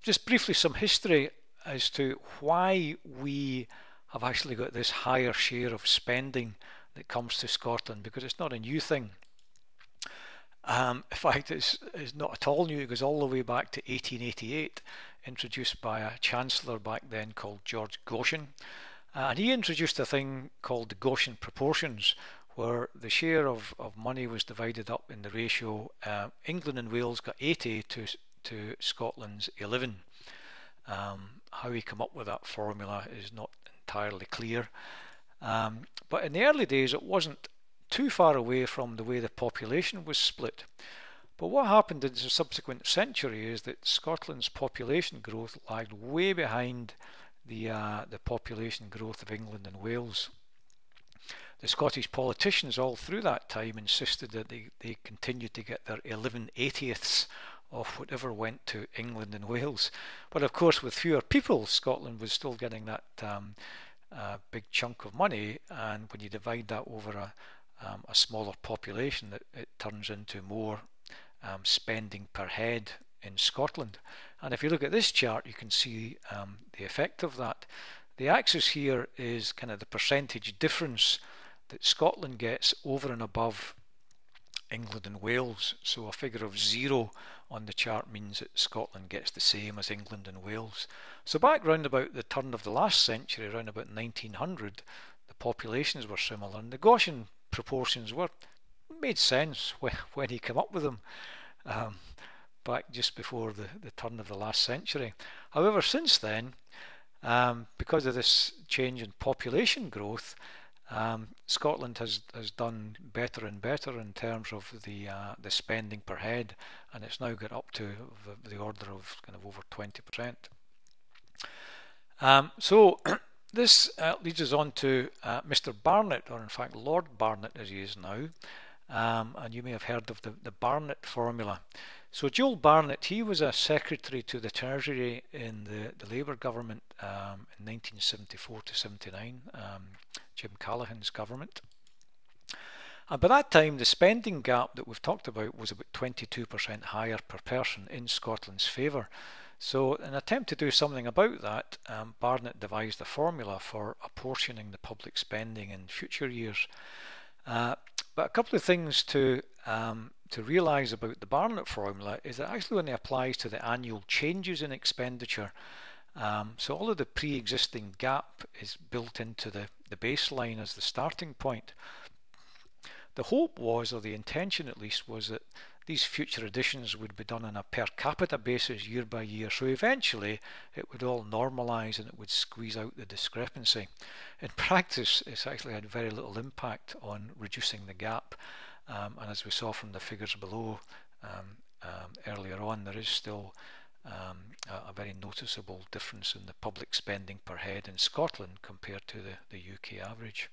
Just briefly, some history as to why we have actually got this higher share of spending that comes to Scotland, because it's not a new thing. In fact, it's not at all new. It goes all the way back to 1888, introduced by a chancellor back then called George Goschen. And he introduced a thing called the Goshen proportions, where the share of money was divided up in the ratio. England and Wales got 80 to Scotland's 11. How he came up with that formula is not entirely clear. But in the early days, it wasn't too far away from the way the population was split. But what happened in the subsequent century is that Scotland's population growth lagged way behind the population growth of England and Wales. The Scottish politicians all through that time insisted that they continued to get their 11/80ths of whatever went to England and Wales. But of course, with fewer people, Scotland was still getting that big chunk of money, and when you divide that over a smaller population, it turns into more spending per head in Scotland. And if you look at this chart, you can see the effect of that. The axis here is kind of the percentage difference that Scotland gets over and above England and Wales. So a figure of 0 on the chart means that Scotland gets the same as England and Wales. So back round about the turn of the last century, around about 1900, the populations were similar, and the Goshen proportions made sense when he came up with them back just before the turn of the last century. However, since then, because of this change in population growth, Scotland has done better and better in terms of the spending per head, and it's now got up to the order of kind of over 20%. So this leads us on to Mr. Barnett, or in fact Lord Barnett as he is now, and you may have heard of the Barnett Formula. So Joel Barnett, he was a secretary to the Treasury in the Labour government in 1974 to 79, Jim Callaghan's government. And by that time, the spending gap that we've talked about was about 22% higher per person in Scotland's favour. So in an attempt to do something about that, Barnett devised a formula for apportioning the public spending in future years. But a couple of things to realise about the Barnett formula is that it actually only applies to the annual changes in expenditure. So all of the pre-existing gap is built into the baseline as the starting point. The hope was, or the intention at least, was that these future additions would be done on a per capita basis year by year, so eventually it would all normalise and it would squeeze out the discrepancy. In practice, it's actually had very little impact on reducing the gap, and as we saw from the figures below earlier on, there is still a very noticeable difference in the public spending per head in Scotland compared to the UK average.